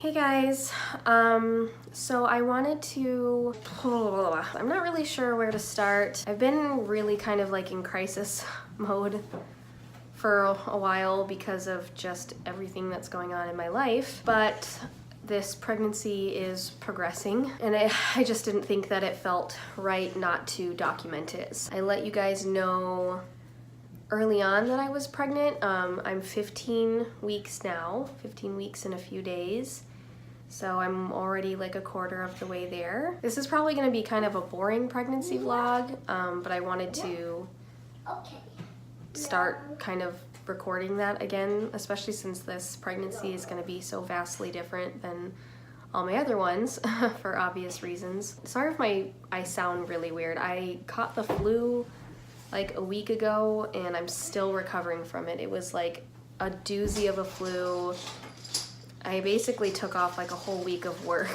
Hey guys, so I wanted to, I'm not really sure where to start. I've been really kind of like in crisis mode for a while because of just everything that's going on in my life, but this pregnancy is progressing and I just didn't think that it felt right not to document it. I let you guys know early on that I was pregnant. I'm 15 weeks now, 15 weeks in a few days. So I'm already like a quarter of the way there. This is probably gonna be kind of a boring pregnancy vlog, but I wanted to start kind of recording that again, especially since this pregnancy is gonna be so vastly different than all my other ones for obvious reasons. Sorry if I sound really weird. I caught the flu like a week ago and I'm still recovering from it. It was like a doozy of a flu. I basically took off like a whole week of work.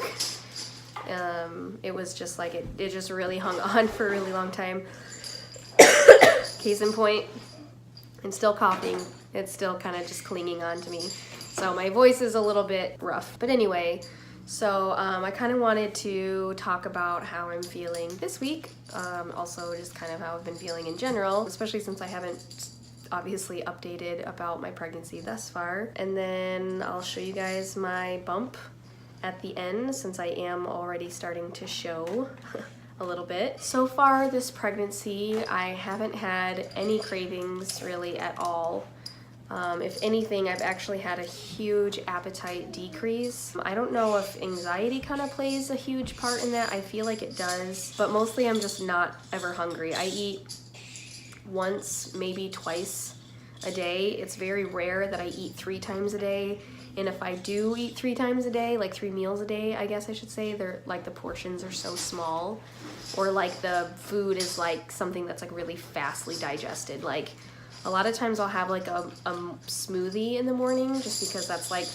It was just like, it just really hung on for a really long time. Case in point, I'm still coughing. It's still kind of just clinging on to me. So my voice is a little bit rough. But anyway, so I kind of wanted to talk about how I'm feeling this week. Also just kind of how I've been feeling in general, especially since I haven't obviously updated about my pregnancy thus far. And then I'll show you guys my bump at the end since I am already starting to show a little bit. So far this pregnancy, I haven't had any cravings really at all. If anything, I've actually had a huge appetite decrease. I don't know if anxiety kind of plays a huge part in that. I feel like it does, but mostly I'm just not ever hungry. I eat once, maybe twice a day. It's very rare that I eat 3 times a day. And if I do eat 3 times a day, like 3 meals a day, I guess I should say, they're like the portions are so small, or like the food is like something that's like really fastly digested. Like a lot of times I'll have like a smoothie in the morning just because that's like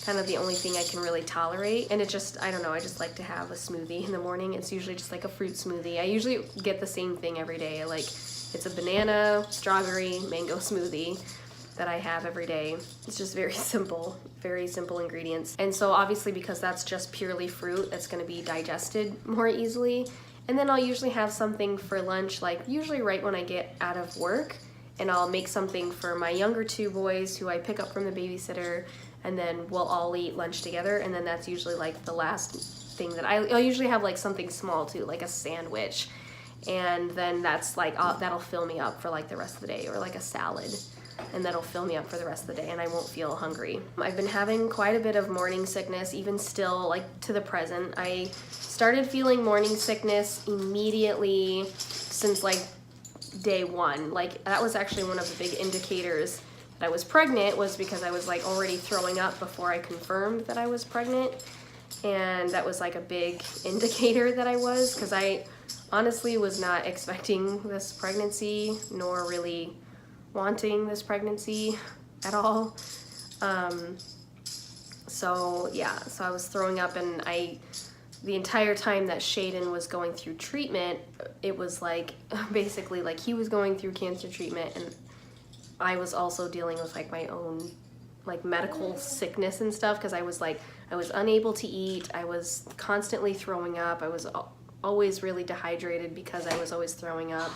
kind of the only thing I can really tolerate. And it just, I don't know, I just like to have a smoothie in the morning. It's usually just like a fruit smoothie. I usually get the same thing every day. Like it's a banana, strawberry, mango smoothie that I have every day. It's just very simple ingredients. And so obviously because that's just purely fruit, that's gonna be digested more easily. And then I'll usually have something for lunch, like usually right when I get out of work, and I'll make something for my younger 2 boys who I pick up from the babysitter, and then we'll all eat lunch together. And then that's usually like the last thing that I'll usually have like something small too, like a sandwich. And then that's like, that'll fill me up for like the rest of the day, or like a salad, and that'll fill me up for the rest of the day and I won't feel hungry. I've been having quite a bit of morning sickness, even still, like to the present. I started feeling morning sickness immediately since like day 1. Like that was actually one of the big indicators that I was pregnant, was because I was like already throwing up before I confirmed that I was pregnant. And that was like a big indicator that I was, because I honestly was not expecting this pregnancy, nor really wanting this pregnancy at all. So yeah, so I was throwing up, and the entire time that Shaden was going through treatment, it was like basically like he was going through cancer treatment, and I was also dealing with like my own like medical sickness and stuff, because I was unable to eat. I was constantly throwing up. I was always really dehydrated because I was always throwing up,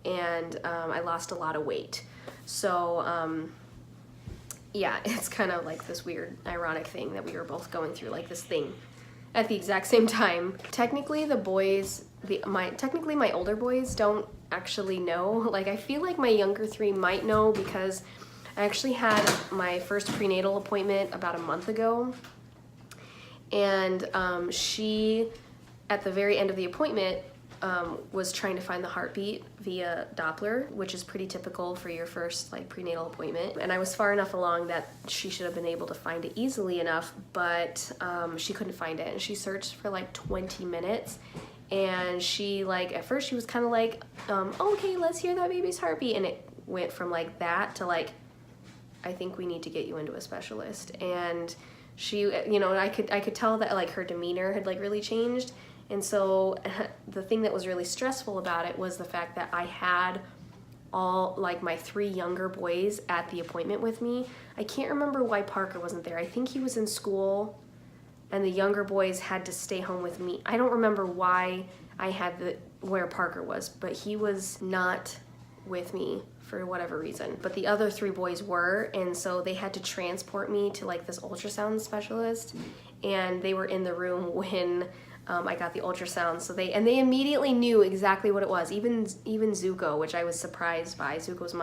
and I lost a lot of weight. So yeah, it's kind of like this weird ironic thing that we were both going through like this thing at the exact same time. Technically the boys, technically my older boys don't actually know. Like I feel like my younger 3 might know, because I actually had my first prenatal appointment about a month ago, and she, at the very end of the appointment, was trying to find the heartbeat via Doppler, which is pretty typical for your first like prenatal appointment. And I was far enough along that she should have been able to find it easily enough, but she couldn't find it. And she searched for like 20 minutes. And she like, at first she was kind of like, okay, let's hear that baby's heartbeat. And it went from like that to like, I think we need to get you into a specialist. And she, you know, I could tell that like her demeanor had like really changed. And so the thing that was really stressful about it was the fact that I had all like my 3 younger boys at the appointment with me. I can't remember why Parker wasn't there. I think he was in school and the younger boys had to stay home with me. I don't remember why I had where Parker was, but he was not with me for whatever reason. But the other 3 boys were, and so they had to transport me to like this ultrasound specialist, and they were in the room when I got the ultrasound. So they immediately knew exactly what it was. Even Zuko, which I was surprised by. Zuko's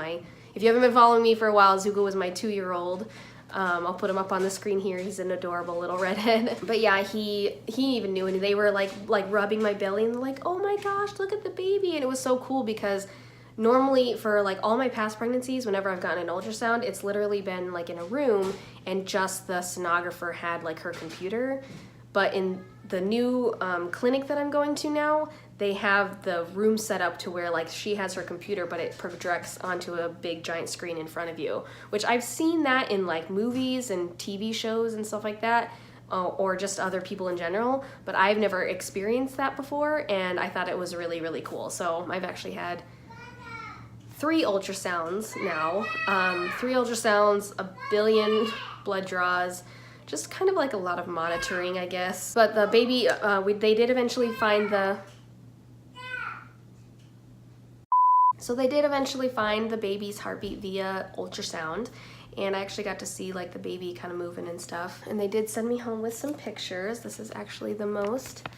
if you haven't been following me for a while, Zuko was my 2-year-old. I'll put him up on the screen here. He's an adorable little redhead. But yeah, he even knew, and they were like rubbing my belly, and they're like, oh my gosh, look at the baby. And it was so cool because normally for like all my past pregnancies, whenever I've gotten an ultrasound, it's literally been like in a room and just the sonographer had like her computer. But in the new clinic that I'm going to now, they have the room set up to where like she has her computer, but it projects onto a big giant screen in front of you, which I've seen that in like movies and TV shows and stuff like that, or just other people in general, but I've never experienced that before, and I thought it was really, really cool. So I've actually had 3 ultrasounds now, 3 ultrasounds, a billion blood draws, just kind of like a lot of monitoring, I guess. But the baby, they did eventually find the... So they did eventually find the baby's heartbeat via ultrasound, and I actually got to see like the baby kind of moving and stuff. And they did send me home with some pictures. This is actually the most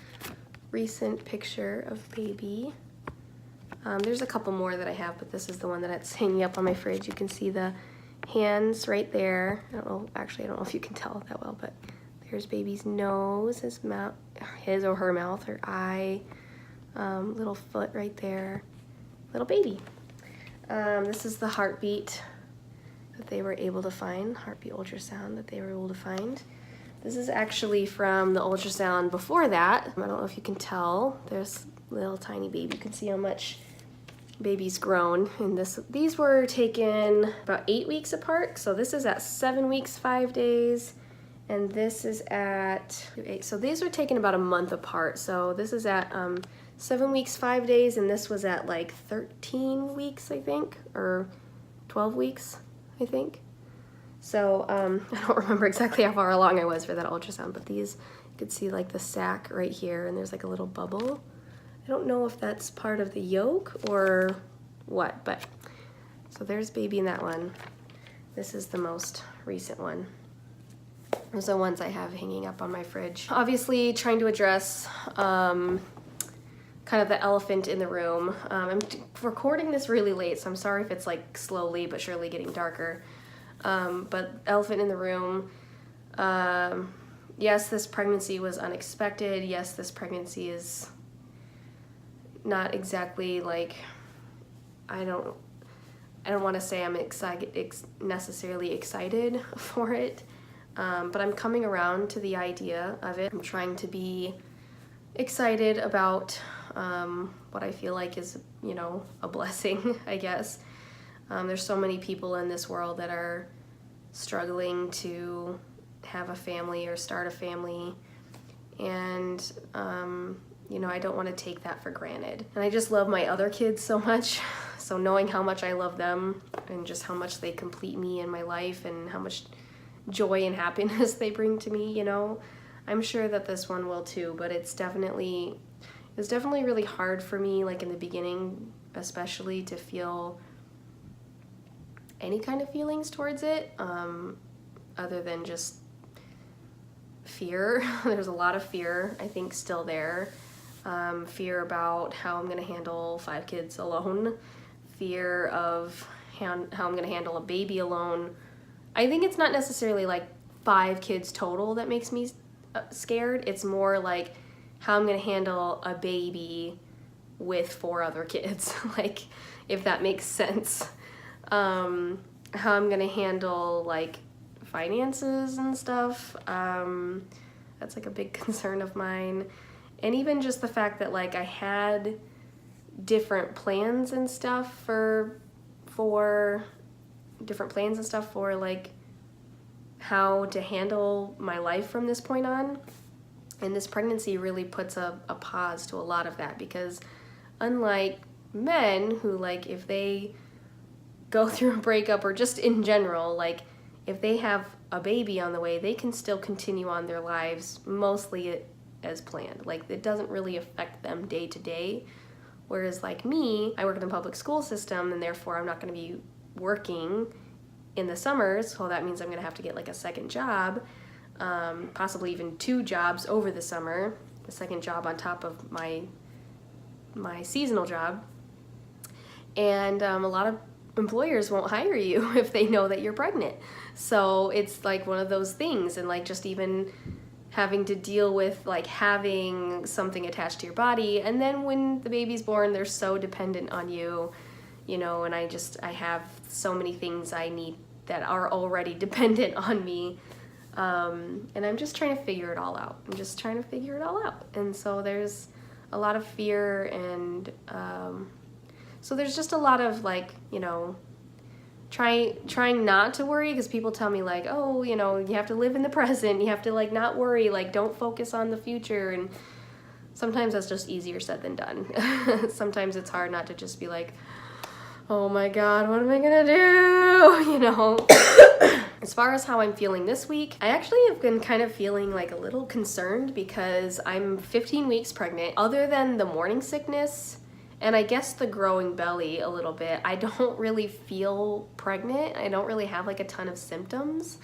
recent picture of baby. There's a couple more that I have, but this is the one that's hanging up on my fridge. You can see the hands right there. I don't know if you can tell that well, but there's baby's nose, his mouth, his or her mouth, her eye, little foot right there, little baby. This is the heartbeat that they were able to find, heartbeat ultrasound that they were able to find. This is actually from the ultrasound before that. I don't know if you can tell. There's little tiny baby. You can see how much baby's grown. And these were taken about 8 weeks apart. So this is at 7 weeks, 5 days. And this is at 8. So these were taken about a month apart. So this is at 7 weeks, 5 days. And this was at like 13 weeks, I think, or 12 weeks, I think. So I don't remember exactly how far along I was for that ultrasound, but these, you could see like the sac right here, and there's like a little bubble. I don't know if that's part of the yolk or what, but so there's baby in that one. This is the most recent one. Those are the ones I have hanging up on my fridge. Obviously trying to address kind of the elephant in the room. I'm recording this really late, so I'm sorry if it's like slowly but surely getting darker. But elephant in the room, yes, this pregnancy was unexpected. Yes, this pregnancy is not exactly like, I don't want to say I'm necessarily excited for it, but I'm coming around to the idea of it. I'm trying to be excited about what I feel like is, you know, a blessing, I guess. There's so many people in this world that are struggling to have a family or start a family, and you know, I don't want to take that for granted. And I just love my other kids so much, so knowing how much I love them and just how much they complete me in my life and how much joy and happiness they bring to me, you know, I'm sure that this one will too. But it was definitely really hard for me, like in the beginning especially, to feel any kind of feelings towards it, other than just fear. There's a lot of fear, I think, still there. Fear about how I'm gonna handle 5 kids alone, fear of how I'm gonna handle a baby alone. I think it's not necessarily like 5 kids total that makes me scared. It's more like how I'm gonna handle a baby with 4 other kids, like, if that makes sense. How I'm gonna handle like finances and stuff. That's like a big concern of mine. And even just the fact that like I had different plans and stuff for like how to handle my life from this point on. And this pregnancy really puts a pause to a lot of that, because unlike men who, like, if they go through a breakup or just in general, like if they have a baby on the way, they can still continue on their lives mostly as planned. Like, it doesn't really affect them day to day. Whereas like me, I work in the public school system, and therefore I'm not going to be working in the summers, so that means I'm going to have to get like a second job, possibly even 2 jobs over the summer, a second job on top of my seasonal job. And a lot of employers won't hire you if they know that you're pregnant. So it's like one of those things, and like just even having to deal with like having something attached to your body, and then when the baby's born, they're so dependent on you, you know, and I have so many things I need that are already dependent on me, and I'm just trying to figure it all out. And so there's a lot of fear, and so there's just a lot of like, you know, trying not to worry, because people tell me like, oh, you know, you have to live in the present, you have to like not worry, like don't focus on the future. And sometimes that's just easier said than done. Sometimes it's hard not to just be like, oh my God, what am I gonna do? You know. As far as how I'm feeling this week, I actually have been kind of feeling like a little concerned, because I'm 15 weeks pregnant. Other than the morning sickness and I guess the growing belly a little bit, I don't really feel pregnant. I don't really have like a ton of symptoms.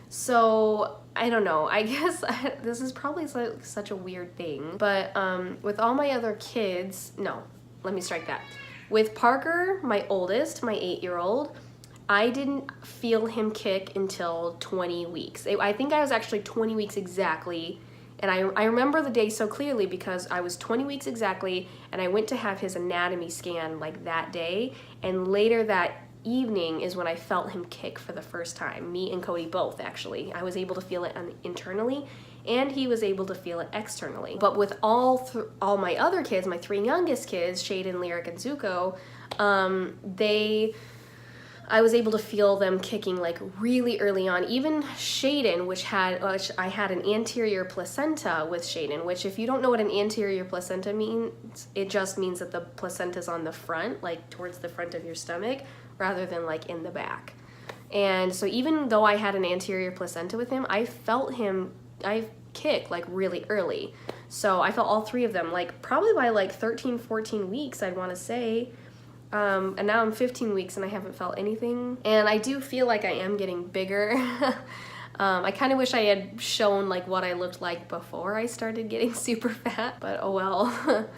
So I don't know, I guess this is probably such a weird thing, but with all my other kids, no, let me strike that. With Parker, my oldest, my 8-year-old, I didn't feel him kick until 20 weeks. I think I was actually 20 weeks exactly. And I remember the day so clearly because I was 20 weeks exactly, and I went to have his anatomy scan like that day, and later that evening is when I felt him kick for the first time. Me and Cody both, actually. I was able to feel it internally, and he was able to feel it externally. But with all my other kids, my 3 youngest kids, Shaden, Lyric, and Zuko, I was able to feel them kicking like really early on. Even Shaden, which I had an anterior placenta with Shaden, which if you don't know what an anterior placenta means, it just means that the placenta's on the front, like towards the front of your stomach, rather than like in the back. And so even though I had an anterior placenta with him, I felt him, I kick like really early. So I felt all 3 of them, like probably by like 13, 14 weeks, I'd want to say. And now I'm 15 weeks and I haven't felt anything. And I do feel like I am getting bigger. I kind of wish I had shown like what I looked like before I started getting super fat, but oh well.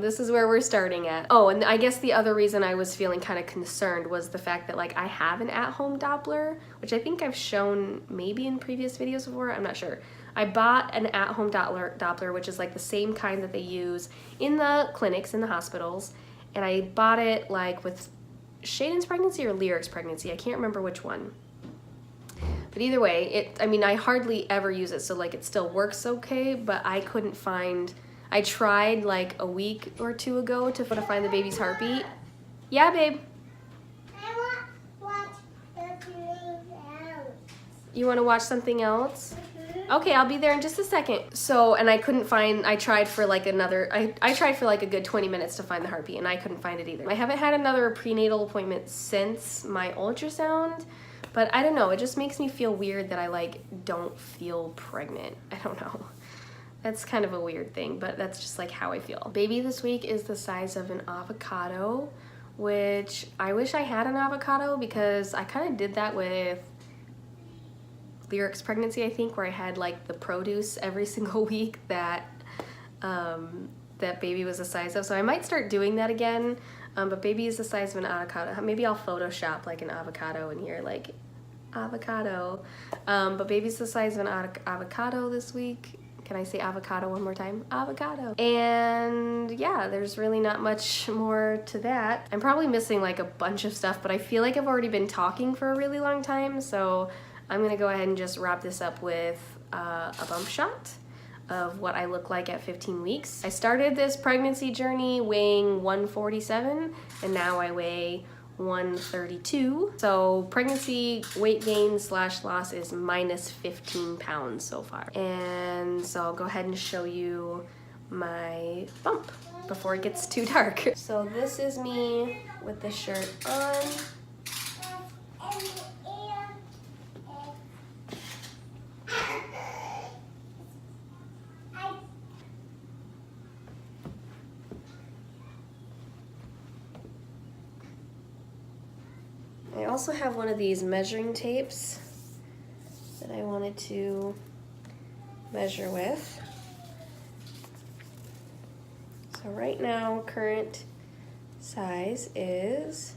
This is where we're starting at. Oh, and I guess the other reason I was feeling kind of concerned was the fact that like I have an at-home Doppler, which I think I've shown maybe in previous videos before, I'm not sure. I bought an at-home Doppler, which is like the same kind that they use in the clinics, in the hospitals. And I bought it like with Shaden's pregnancy or Lyric's pregnancy. I can't remember which one. But either way, I hardly ever use it, so like it still works okay, but I couldn't find, I tried like a week or 2 ago to find the baby's heartbeat. Yeah, babe? I want to watch something else. You want to watch something else? Okay, I'll be there in just a second. So, and I couldn't find, I tried for like I tried for like a good 20 minutes to find the heartbeat, and I couldn't find it either. I haven't had another prenatal appointment since my ultrasound, but I don't know, it just makes me feel weird that I like don't feel pregnant. I don't know. That's kind of a weird thing, but that's just like how I feel. Baby this week is the size of an avocado, which I wish I had an avocado, because I kind of did that with Lyric's pregnancy, I think, where I had like the produce every single week that that baby was the size of. So I might start doing that again, but baby is the size of an avocado. Maybe I'll Photoshop like an avocado in here, like avocado. But baby's the size of an avocado this week. Can I say avocado one more time? Avocado. And yeah, there's really not much more to that. I'm probably missing like a bunch of stuff, but I feel like I've already been talking for a really long time, so I'm gonna go ahead and just wrap this up with a bump shot of what I look like at 15 weeks. I started this pregnancy journey weighing 147, and now I weigh 132. So pregnancy weight gain / loss is minus 15 pounds so far. And so I'll go ahead and show you my bump before it gets too dark. So this is me with the shirt on. I also have one of these measuring tapes that I wanted to measure with. So right now, current size is,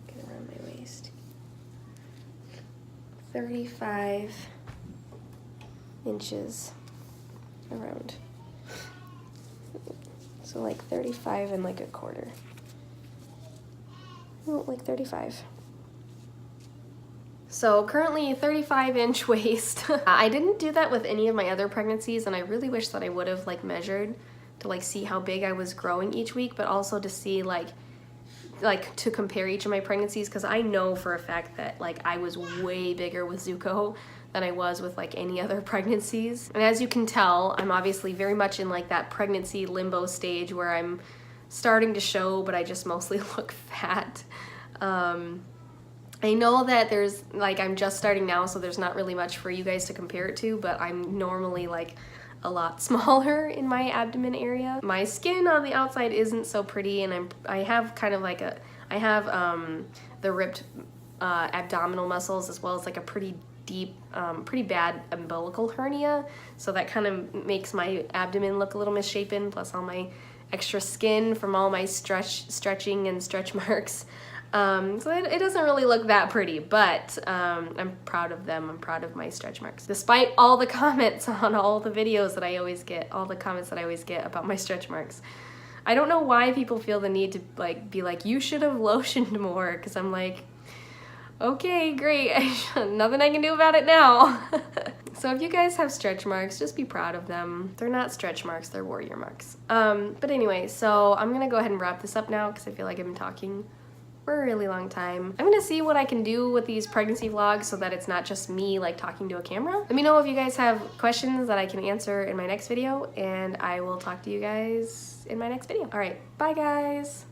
get around my waist, 35 inches around. So like 35 and like a quarter. Oh, like 35. So currently 35-inch waist. I didn't do that with any of my other pregnancies, and I really wish that I would have like measured to like see how big I was growing each week, but also to see like to compare each of my pregnancies, because I know for a fact that like I was way bigger with Zuko than I was with like any other pregnancies. And as you can tell, I'm obviously very much in like that pregnancy limbo stage where I'm starting to show, but I just mostly look fat. I know that there's like, I'm just starting now, so there's not really much for you guys to compare it to, but I'm normally like a lot smaller in my abdomen area. My skin on the outside isn't so pretty, and I have kind of like the ripped abdominal muscles, as well as like a pretty deep, pretty bad umbilical hernia, so that kind of makes my abdomen look a little misshapen, plus all my extra skin from all my stretching and stretch marks. So it doesn't really look that pretty, but I'm proud of them. I'm proud of my stretch marks. Despite all the comments on all the videos that I always get, all the comments that I always get about my stretch marks. I don't know why people feel the need to like be like, you should have lotioned more, because I'm like, okay, great. Nothing I can do about it now. So if you guys have stretch marks, just be proud of them. They're not stretch marks, they're warrior marks. But anyway, so I'm gonna go ahead and wrap this up now, because I feel like I've been talking for a really long time. I'm gonna see what I can do with these pregnancy vlogs so that it's not just me like talking to a camera. Let me know if you guys have questions that I can answer in my next video, and I will talk to you guys in my next video. All right, bye guys.